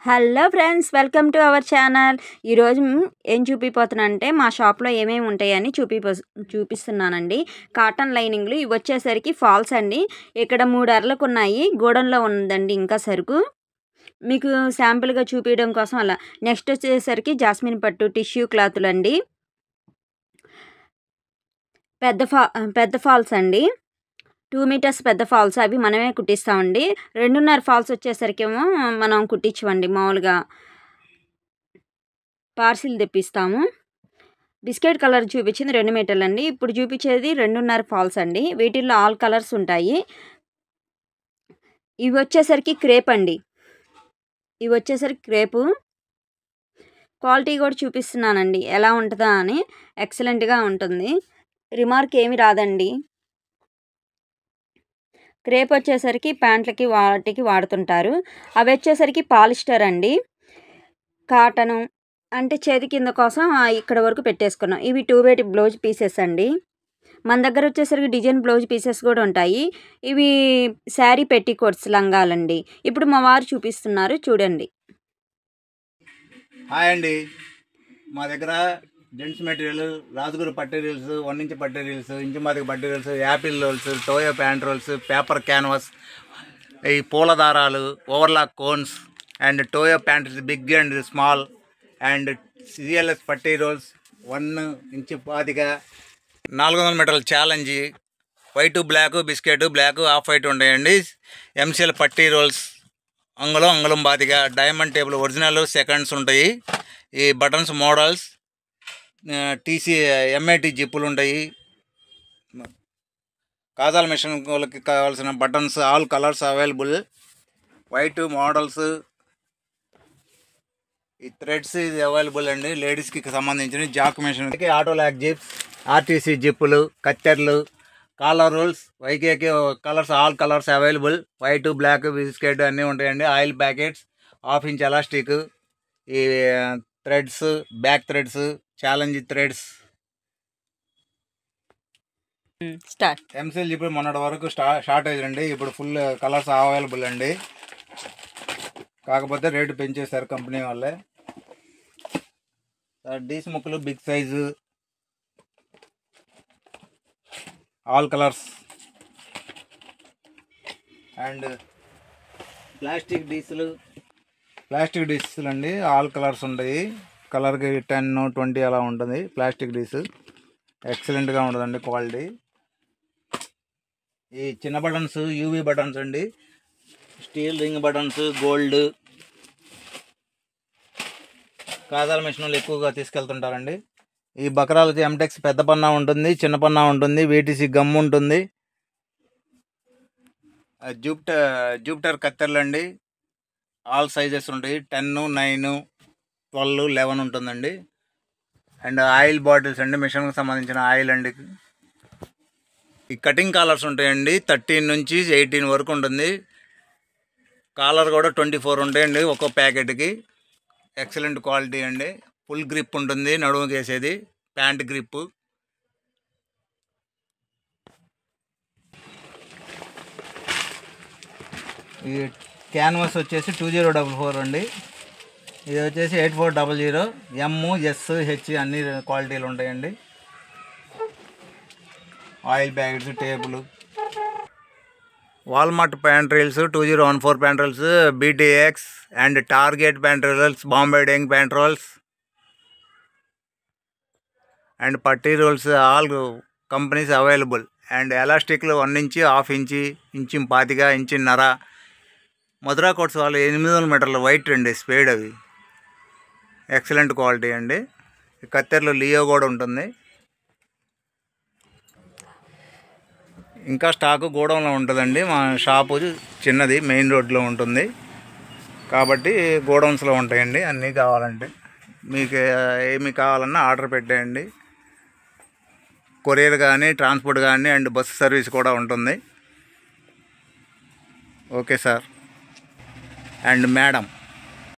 Hello friends, welcome to our channel. ఈరోజు ఏం చూపిపోతున్నానంటే మా షాప్లో ఏమేమి ఉంటాయని చూపిస్తున్నానండి. కాటన్ లైనింగ్లు ఇవి వచ్చేసరికి ఫాల్స్ అండి. ఇక్కడ 3 అరలకు ఉన్నాయి. గోడౌన్లో ఉందండి ఇంకా సరుకు. మీకు శాంపుల్గా చూపించడం కోసం అలా. నెక్స్ట్ వచ్చేసరికి జాస్మిన్ పట్టు టిష్యూ క్లాతులు అండి. పెద్ద ఫాల్స్ అండి. 2 మీటర్స్ పెద్ద ఫాల్స్, అవి మనమే కుట్టిస్తామండి. 2.5 ఫాల్స్ వచ్చేసరికేమో మనం కుట్టించమండి, మామూలుగా పార్సిల్ తెప్పిస్తాము. బిస్కెట్ కలర్ చూపించింది 2 మీటర్లు అండి. ఇప్పుడు చూపించేది 2.5 ఫాల్స్ అండి. వీటిల్లో ఆల్ కలర్స్ ఉంటాయి. ఇవి వచ్చేసరికి క్రేప్ అండి. ఇవి వచ్చేసరికి క్రేపు. క్వాలిటీ కూడా చూపిస్తున్నానండి ఎలా ఉంటుందా అని. ఎక్సలెంట్గా ఉంటుంది, రిమార్క్ ఏమి రాదండి. క్రేప్ వచ్చేసరికి ప్యాంట్లకి వాటికి వాడుతుంటారు. అవి వచ్చేసరికి పాలిస్టర్ అండి. కాటను అంటే చేతి కింద కోసం ఇక్కడ వరకు పెట్టేసుకున్నాం. ఇవి 2 weight బ్లౌజ్ పీసెస్ అండి. మన దగ్గర వచ్చేసరికి డిజైన్ బ్లౌజ్ పీసెస్ కూడా ఉంటాయి. ఇవి శారీ పెట్టికోట్స్ లంగాలండి. ఇప్పుడు మా వారు చూపిస్తున్నారు, చూడండి. హాయ్ అండి, మా దగ్గర జెంట్స్ మెటీరియల్ రాజుగురు పట్టు రీల్స్, 1 ఇంచ్ పట్టు రీల్స్, ఇంచు మాదిక పట్టు reels, apple rolls, Toyo pant rolls, paper canvas, ఈ పూల దారాలు, overlock cones and Toyo pants big and small and CLS పట్టీ రోల్స్ 1 ఇంచ్ పాతిక, 400 మీటర్ల challenge, white black, biscuit black, off white ఉంటాయండి. ఎంసీఎల్ పట్టీ రోల్స్ అంగుళం బాతిగా, డైమండ్ టేబుల్ ఒరిజినల్ సెకండ్స్ ఉంటాయి. ఈ బటన్స్ మోడల్స్, టీసీ ఎంఐటి జిప్పులు ఉంటాయి. కాజాల మిషన్ వాళ్ళకి కావాల్సిన buttons all colours available. White models, ఈ థ్రెడ్స్ ఇది అవైలబుల్ అండి. లేడీస్కి సంబంధించిన Jack machine, auto lock zips, RTC జిప్పులు, కత్తెర్లు, collar rules, YKK colours all colours available. White black biscuit అన్నీ ఉంటాయండి. ఆయిల్ ప్యాకెట్స్, 1/2 ఇంచ్ ఎలాస్టిక్, ఈ threads, back threads, challenge threads. Start. MCL ఇప్పుడు మొన్నటి వరకు షార్టేజ్ అండి. ఇప్పుడు ఫుల్ కలర్స్ అవైలబుల్ అండి. కాకపోతే రేటు పెంచేశారు కంపెనీ వాళ్ళే. డీస్ ముక్కలు big size, all colours and plastic డీసులు అండి. ఆల్ కలర్స్ ఉంటాయి. కలర్కి 10, 20 అలా ఉంటుంది. ప్లాస్టిక్ డీసు ఎక్సలెంట్గా ఉంటుందండి క్వాలిటీ. ఈ చిన్న బటన్స్ యూవీ బటన్స్ అండి. Steel ring buttons, gold. కాజాల మిషన్ ఎక్కువగా తీసుకెళ్తుంటారండి. ఈ బకరాలకి ఎంటెక్స్ పెద్ద పన్నా ఉంటుంది, చిన్న పన్నా ఉంటుంది, వీటీసీ గమ్ ఉంటుంది. జూపిటర్ కత్తెర్లు అండి. ఆల్ సైజెస్ ఉంటాయి. 10, 9, 12, 11 ఉంటుందండి. అండ్ ఆయిల్ బాటిల్స్ అండి, మిషన్కి సంబంధించిన ఆయిల్ అండి. ఈ కటింగ్ కాలర్స్ ఉంటాయండి. 13 నుంచి 18 వరకు ఉంటుంది. కాలర్ కూడా 24 ఉంటాయండి ఒక్కో ప్యాకెట్కి. ఎక్సలెంట్ క్వాలిటీ అండి. ఫుల్ గ్రిప్ ఉంటుంది, నడుముకి వేసేది ప్యాంట్ గ్రిప్. ఈ క్యాన్వాస్ వచ్చేసి 2044 అండి. ఇది వచ్చేసి 8400. MSH అన్ని క్వాలిటీలు ఉంటాయండి. Oil packets, table, Walmart pant reels, 2014 pant reels, BTX and Target pant reels, Bombay డెంగ్ ప్యాంట్ రోల్స్ అండ్ పట్టీ rolls all companies available. And ఎలాస్టిక్లు 1 ఇంచ్, 1/2 ఇంచ్, ఇంచు పాతిక, ఇంచున్నర. మధురా కోట్స్ వాళ్ళు 800 మీటర్ల వైట్ అండి స్పేడ్. అవి ఎక్సలెంట్ క్వాలిటీ అండి. కత్తెర్లు లియో కూడా ఉంటుంది. ఇంకా స్టాకు గోడౌన్లో ఉంటుందండి. మా షాపు చిన్నది, మెయిన్ రోడ్లో ఉంటుంది కాబట్టి గోడౌన్స్లో ఉంటాయండి. అన్నీ కావాలంటే మీకు ఏమి కావాలన్నా ఆర్డర్ పెట్టేయండి. కొరియర్ కానీ, ట్రాన్స్పోర్ట్ కానీ అండ్ బస్సు సర్వీస్ కూడా ఉంటుంది. Okay sir and madam.